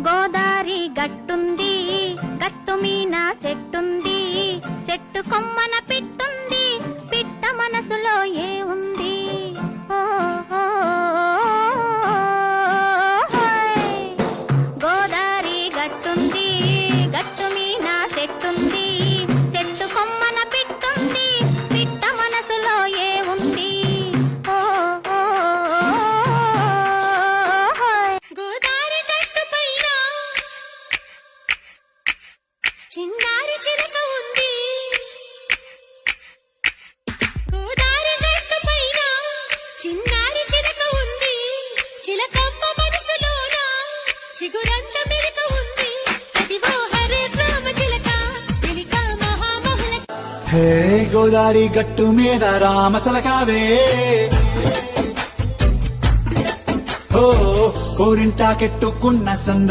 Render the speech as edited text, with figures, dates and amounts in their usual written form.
గోదారి గట్టుంది, గట్టు మీన చెట్టుంది, చెట్టు కొమ్మన పిట్టుంది, పిట్ట మనసులో ఏ ఉంది? ఓ ఓ, గోదారి గట్టుంది, గట్టు మీన చెట్టుంది, చెట్టు కొమ్మన పిట్టుంది, పిట్ట మనసులో ఏ ఉంది? ఓ ఓ, గోదారి గట్టు పైన చిన్నారి చిలక ఉంది. గోదారి గట్టు పైన చిన్నారి చిలక ఉంది. చిలకమ్మ మనసులోన చిగురంట మెలిక ఉంది. అదిగో హరే రామ చిలక చిలిక మహామహుల. హే గోదారి గట్టు మీద రామసలకావే, ఓ కోరింటాకెట్టుకున్న సంద